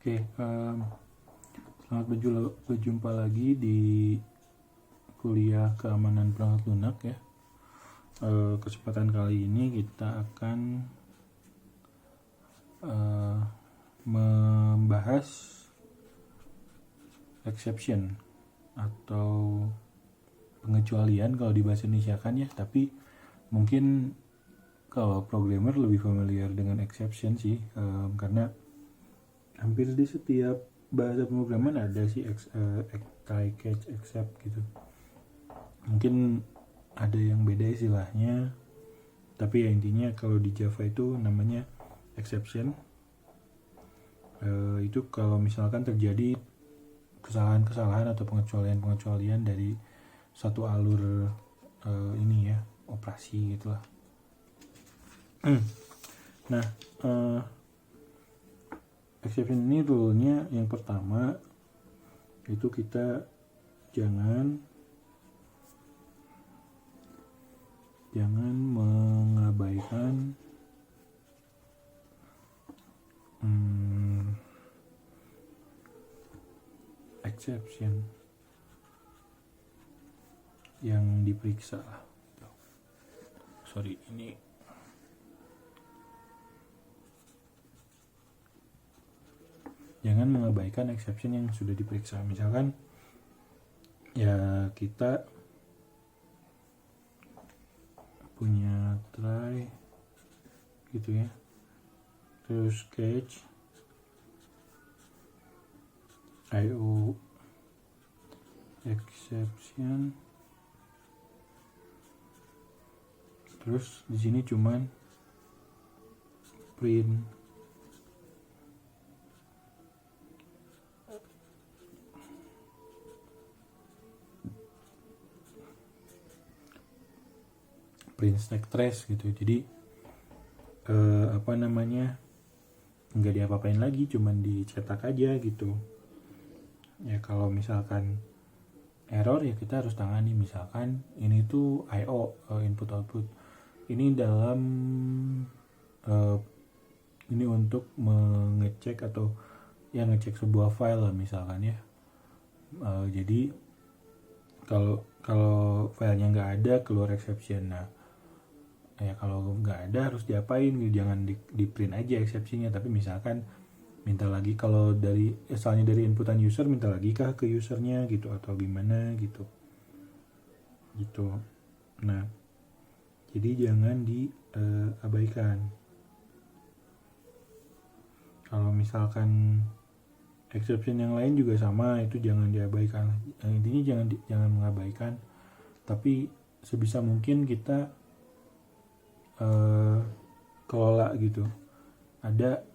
Oke, selamat berjumpa lagi di kuliah keamanan perangkat lunak ya. Kesempatan kali ini kita akan membahas exception atau pengecualian kalau di bahasa Indonesia kan ya, tapi mungkin kalau programmer lebih familiar dengan exception sih, karena hampir di setiap bahasa pemrograman ada sih try catch except gitu. Mungkin ada yang beda istilahnya, tapi ya intinya kalau di Java itu namanya exception. Itu kalau misalkan terjadi kesalahan-kesalahan atau pengecualian dari satu alur ini ya, operasi gitulah. Nah, exception ini rule-nya yang pertama itu kita jangan mengabaikan exception yang diperiksa. Sorry, ini jangan mengabaikan exception yang sudah diperiksa. Misalkan ya kita punya try gitu ya, terus catch IO exception, terus di sini cuman print stack trace gitu. Jadi nggak diapa-apain lagi, cuman dicetak aja gitu ya. Kalau misalkan error ya kita harus tangani. Misalkan ini tuh IO, input output, ini dalam ini untuk mengecek atau ya ngecek sebuah file lah misalkan ya. Jadi kalau filenya nggak ada keluar exception. Nah ya kalau nggak ada harus diapain gitu, jangan di print aja exceptionnya, tapi misalkan minta lagi, kalau dari asalnya dari inputan user minta lagi kah ke usernya gitu atau gimana gitu. Nah jadi jangan diabaikan. Kalau misalkan exception yang lain juga sama, itu jangan diabaikan. Intinya jangan mengabaikan, tapi sebisa mungkin kita kelola gitu. Ada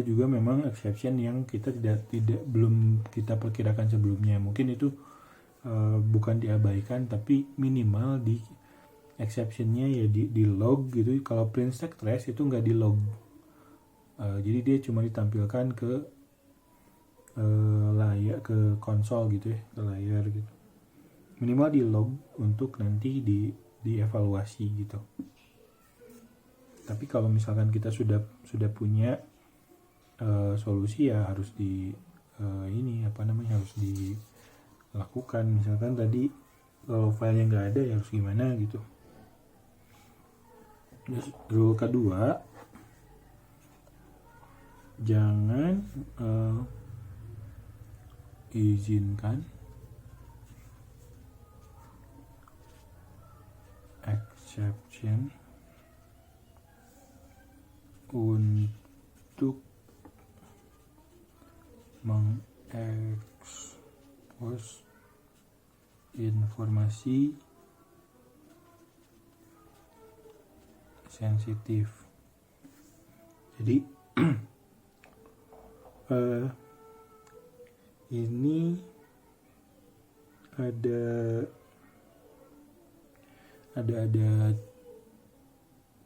juga memang exception yang kita belum kita perkirakan sebelumnya. Mungkin itu bukan diabaikan, tapi minimal di exceptionnya ya di log gitu. Kalau print stack trace itu nggak di log, jadi dia cuma ditampilkan ke layar, ke konsol gitu ya, ke layar gitu. Minimal di log untuk nanti dievaluasi gitu. Tapi kalau misalkan kita sudah punya solusi ya harus harus dilakukan. Misalkan tadi kalau filenya nggak ada ya harus gimana gitu. Terus rule kedua, jangan izinkan exception untuk mengekspos informasi sensitif. Jadi ini ada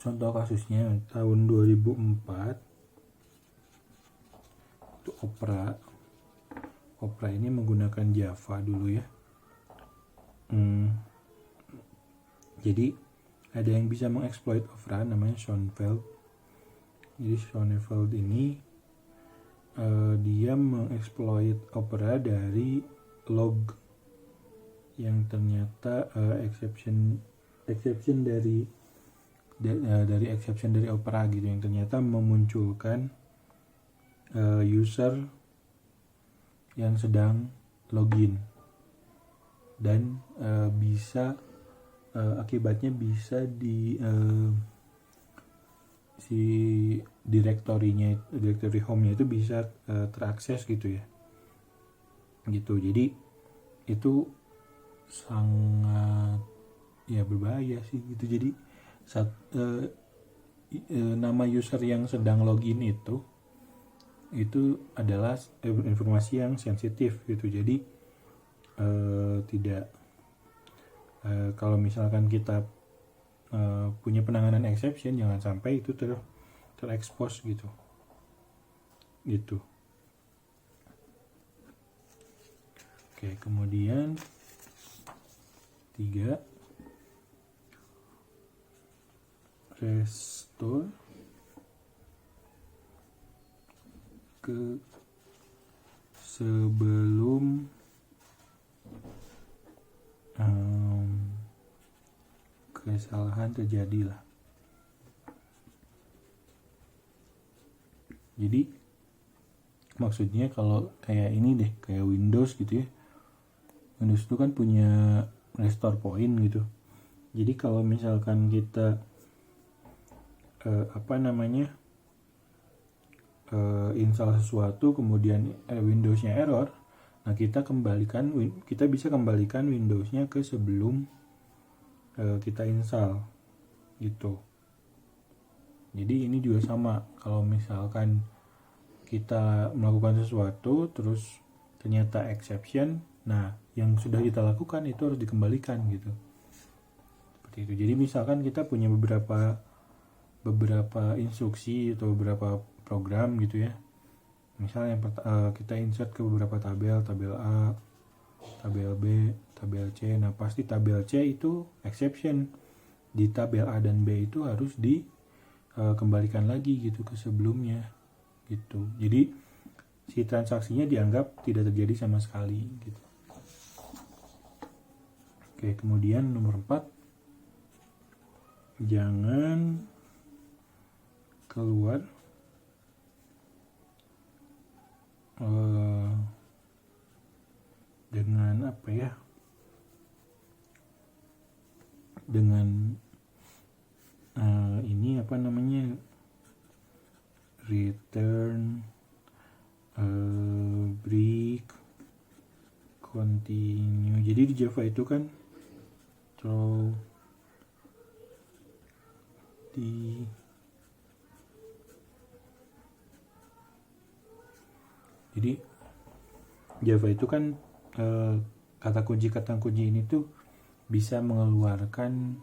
contoh kasusnya tahun 2004 itu Opera ini menggunakan Java dulu ya. Jadi ada yang bisa mengeksploit Opera namanya Schoenfeld. Jadi Schoenfeld ini dia mengeksploit Opera dari log yang ternyata exception dari exception dari Opera gitu, yang ternyata memunculkan user yang sedang login dan bisa akibatnya bisa di si directory home-nya itu bisa terakses gitu ya, gitu. Jadi itu sangat ya berbahaya sih gitu. Jadi nama user yang sedang login itu adalah informasi yang sensitif gitu. Jadi tidak kalau misalkan kita punya penanganan exception, jangan sampai itu terekspos gitu. Oke, kemudian 3, restore ke sebelum kesalahan terjadi lah. Jadi maksudnya kalau kayak ini deh, kayak Windows gitu ya, Windows itu kan punya restore point gitu. Jadi kalau misalkan kita install sesuatu kemudian Windowsnya error, nah kita bisa kembalikan Windowsnya ke sebelum kita install gitu. Jadi ini juga sama, kalau misalkan kita melakukan sesuatu terus ternyata exception, nah yang sudah kita lakukan itu harus dikembalikan gitu. Seperti itu. Jadi misalkan kita punya beberapa instruksi atau beberapa program gitu ya. Misalnya kita insert ke beberapa tabel A, tabel B, tabel C. Nah pasti tabel C itu exception, di tabel A dan B itu harus dikembalikan lagi gitu ke sebelumnya gitu. Jadi si transaksinya dianggap tidak terjadi sama sekali gitu. Oke, kemudian nomor 4, jangan keluar dengan return break continue. Jadi di Java itu kan throw jadi Java itu kan kata kunci ini tuh bisa mengeluarkan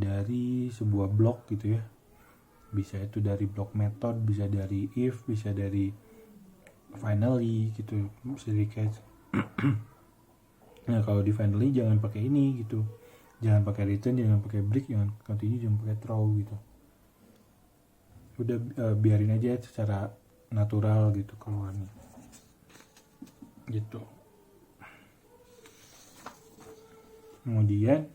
dari sebuah blok gitu ya. Bisa itu dari blok method, bisa dari if, bisa dari finally gitu, bisa dari catch. Nah kalau di finally jangan pakai ini gitu, jangan pakai return, jangan pakai break, jangan continue, jangan pakai throw gitu. Udah biarin aja secara natural gitu keluarnya gitu. Kemudian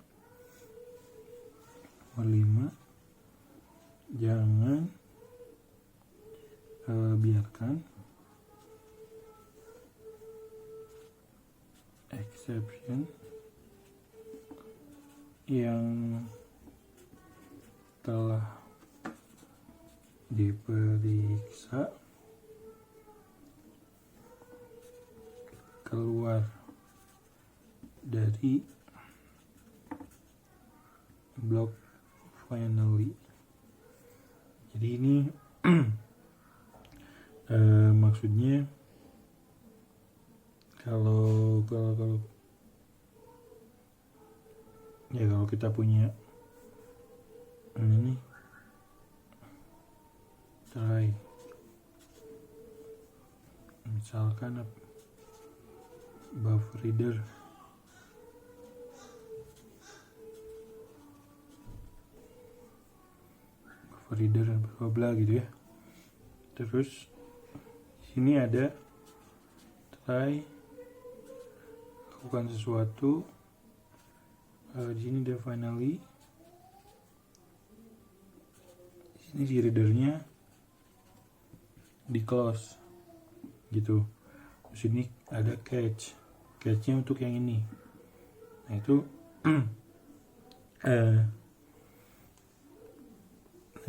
nomor 5, jangan biarkan exception yang telah diperiksa keluar dari blok finally. Jadi ini maksudnya kalau kita punya ini try misalkan buffer reader bla bla gitu ya, terus sini ada try lakukan sesuatu. Di sini ada finally. Di sini si readernya di close gitu. Terus ini ada catch-nya untuk yang ini. Nah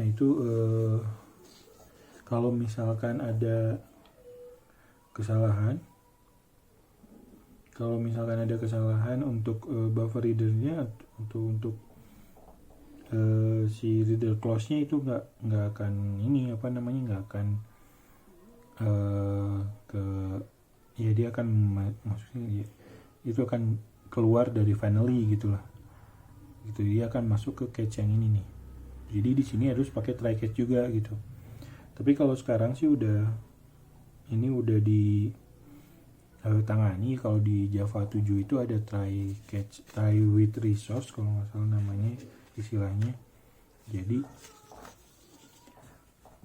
itu kalau misalkan ada kesalahan untuk buffer readernya, untuk si reader close-nya itu nggak akan nggak akan dia akan maksudnya itu akan keluar dari finally gitulah gitu, dia akan masuk ke catch yang ini nih. Jadi di sini harus pakai try catch juga gitu. Tapi kalau sekarang sih udah di tangani. Kalau di Java 7 itu ada try catch, try with resource kalau nggak salah namanya istilahnya. Jadi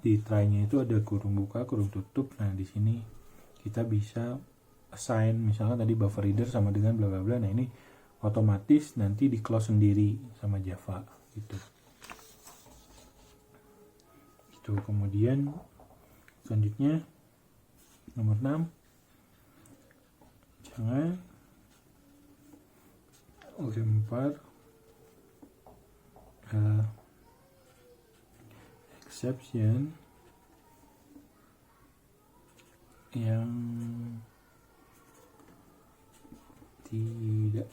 di try-nya itu ada kurung buka, kurung tutup. Nah di sini kita bisa assign misalnya tadi buffer reader sama dengan bla bla bla. Nah ini otomatis nanti di close sendiri sama Java gitu. Kemudian selanjutnya nomor 6, jangan lempar exception yang tidak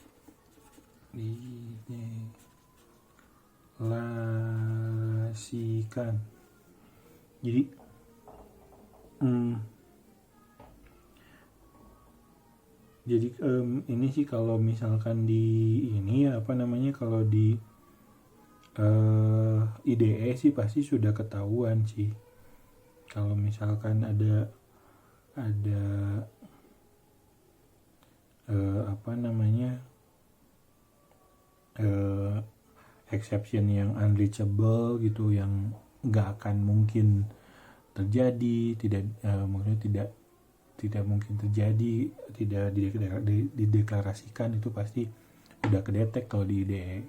dideklarasikan. Jadi ini sih kalau misalkan di ini kalau di IDE sih pasti sudah ketahuan sih. Kalau misalkan ada exception yang unreachable gitu, yang nggak akan mungkin terjadi, maksudnya tidak mungkin terjadi, tidak dideklarasikan, itu pasti udah kedetek kalau di IDE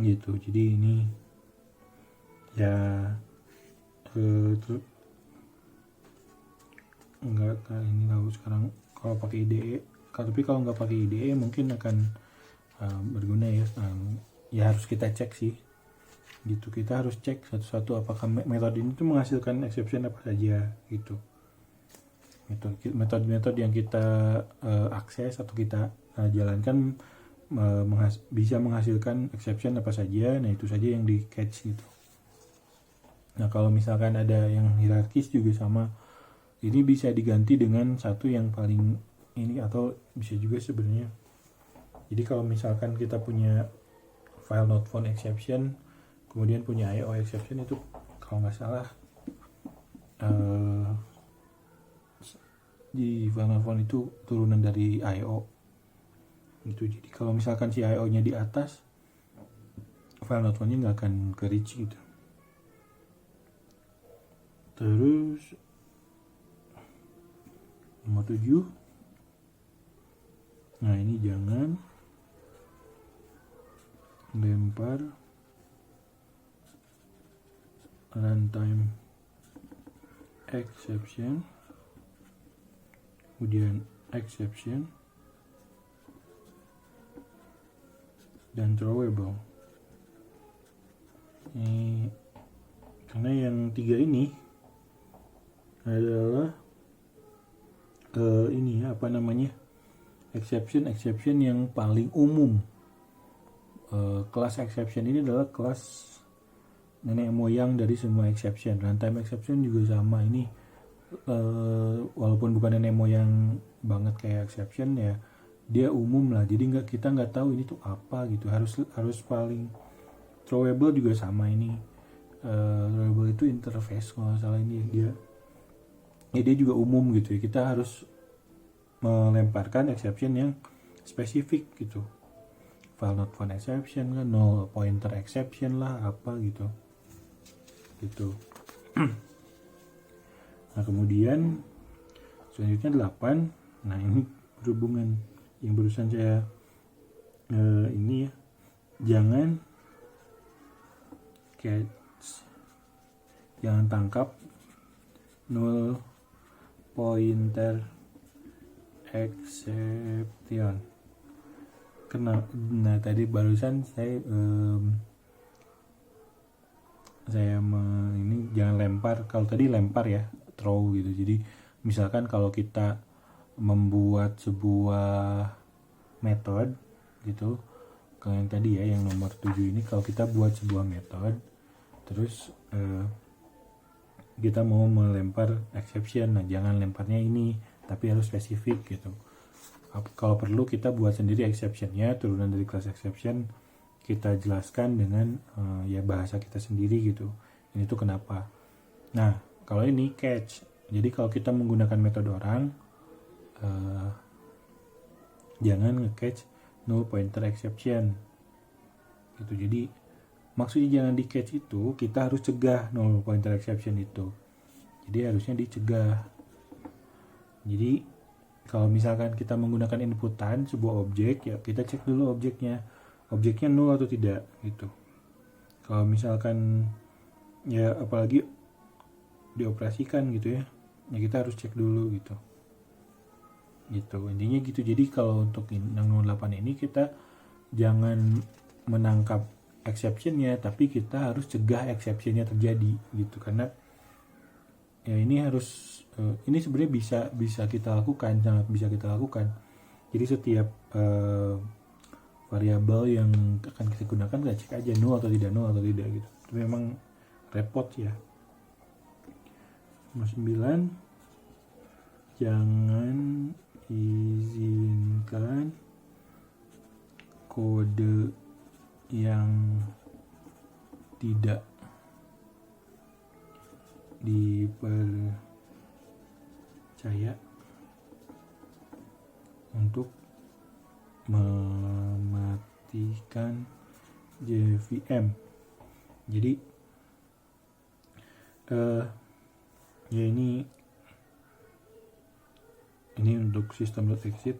gitu. Jadi ini ya enggak ini kalau sekarang kalau pakai IDE, tapi kalau nggak pakai IDE mungkin akan berguna ya. Ya harus kita cek sih gitu, kita harus cek satu-satu apakah metode ini tuh menghasilkan exception apa saja gitu. Metode yang kita akses atau kita jalankan bisa menghasilkan exception apa saja. Nah itu saja yang di catch gitu. Nah kalau misalkan ada yang hierarkis juga sama, ini bisa diganti dengan satu yang paling ini, atau bisa juga sebenarnya. Jadi kalau misalkan kita punya file not found exception, kemudian punya IO exception, itu kalau nggak salah di file not found itu turunan dari IO gitu. Jadi kalau misalkan si IO nya di atas, file not found nya nggak akan ke reach gitu. Terus nomor 7, nah ini jangan lempar runtime exception, kemudian exception dan throwable. Ini karena yang 3 ini adalah exception yang paling umum. Kelas exception ini adalah kelas nenek moyang dari semua exception. Runtime exception juga sama. Ini walaupun bukan nenek moyang banget kayak exception ya, dia umum lah. Jadi kita nggak tahu ini tuh apa gitu. Harus paling throwable juga sama ini. Throwable itu interface kalau nggak salah. Ini dia juga umum gitu ya. Kita harus melemparkan exception yang spesifik gitu. File not found exception kan, null pointer exception lah, apa gitu. Nah kemudian selanjutnya 8. Nah ini berhubungan yang barusan saya ini ya, jangan catch, jangan tangkap null pointer exception. Nah tadi barusan saya ini jangan lempar. Kalau tadi lempar ya, throw gitu. Jadi misalkan kalau kita membuat sebuah metode gitu, kalau yang tadi ya yang nomor 7 ini, kalau kita buat sebuah metode terus kita mau melempar exception, nah jangan lemparnya ini, tapi harus spesifik gitu. Kalau perlu kita buat sendiri exceptionnya, turunan dari kelas exception, kita jelaskan dengan ya bahasa kita sendiri gitu. Ini tuh kenapa. Nah kalau ini catch, jadi kalau kita menggunakan metode orang, jangan nge-catch null pointer exception gitu. Jadi maksudnya jangan di catch itu, kita harus cegah null pointer exception itu. Jadi harusnya dicegah. Jadi kalau misalkan kita menggunakan inputan sebuah objek, ya kita cek dulu objeknya null atau tidak gitu. Kalau misalkan ya apalagi dioperasikan gitu ya kita harus cek dulu gitu intinya gitu. Jadi kalau untuk yang 08 ini kita jangan menangkap exceptionnya, tapi kita harus cegah exceptionnya terjadi gitu. Karena ya ini harus ini sebenarnya bisa kita lakukan, sangat bisa kita lakukan. Jadi setiap variabel yang akan kita gunakan kita cek aja null atau tidak gitu. Itu memang repot ya. Nomor 9, jangan izinkan kode yang tidak dipercaya untuk mematikan JVM. Jadi ya ini untuk system.exit.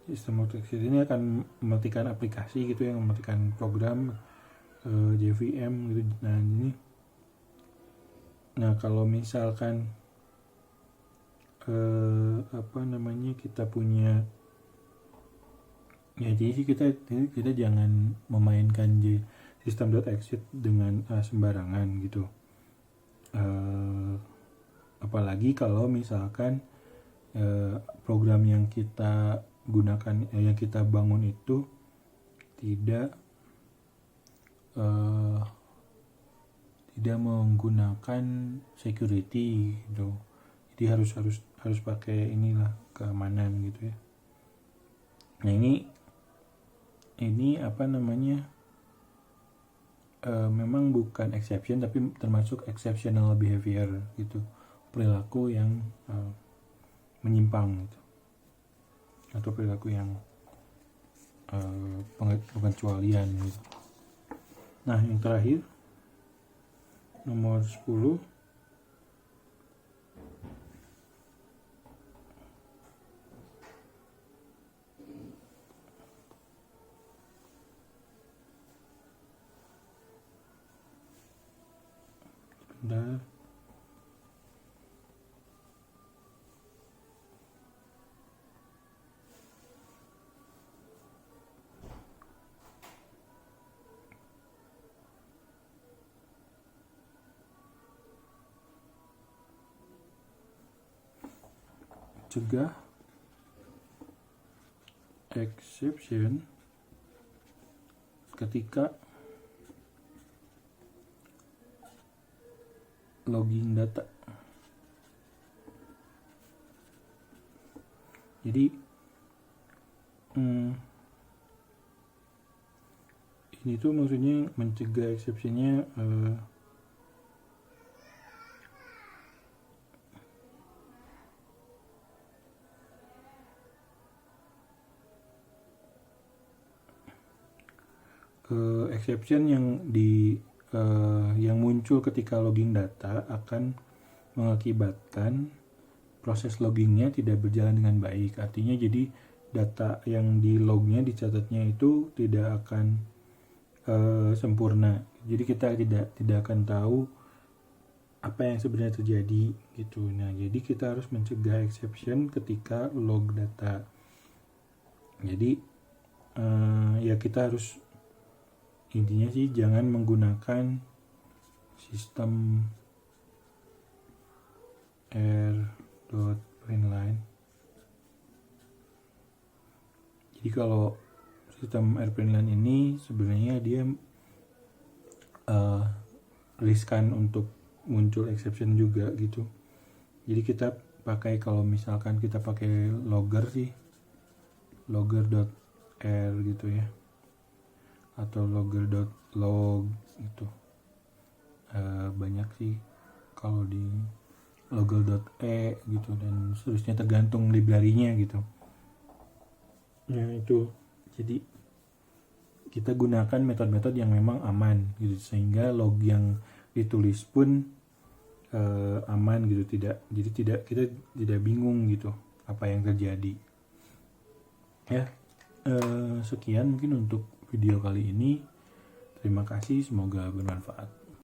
System.exit ini akan mematikan aplikasi gitu, yang mematikan program JVM gitu. Nah kalau misalkan kita punya ya, jadi kita jangan memainkan system.exit dengan sembarangan gitu. Apalagi kalau misalkan program yang kita gunakan, yang kita bangun itu tidak menggunakan security gitu. Jadi harus pakai inilah keamanan gitu ya. Nah ini memang bukan exception, tapi termasuk exceptional behavior gitu, perilaku yang menyimpang gitu, atau perilaku yang pengecualian gitu. Nah yang terakhir nomor 10, cegah exception ketika logging data. Jadi ini tuh maksudnya mencegah exceptionnya exception yang muncul ketika logging data akan mengakibatkan proses loggingnya tidak berjalan dengan baik. Artinya jadi data yang di lognya, dicatatnya itu tidak akan sempurna. Jadi kita tidak akan tahu apa yang sebenarnya terjadi gitu. Nah, jadi kita harus mencegah exception ketika log data. Jadi ya kita harus, intinya sih jangan menggunakan sistem r.println. Jadi kalau sistem r.println ini sebenarnya dia riskan untuk muncul exception juga gitu. Jadi kita pakai, kalau misalkan kita pakai logger sih, logger.r gitu ya, atau logger.log gitu. Banyak sih kalau di logger.e gitu, dan seterusnya tergantung library-nya gitu. Nah itu, jadi kita gunakan metode-metode yang memang aman gitu, sehingga log yang ditulis pun aman gitu, kita tidak bingung gitu apa yang terjadi ya. Sekian mungkin untuk video kali ini. Terima kasih, semoga bermanfaat.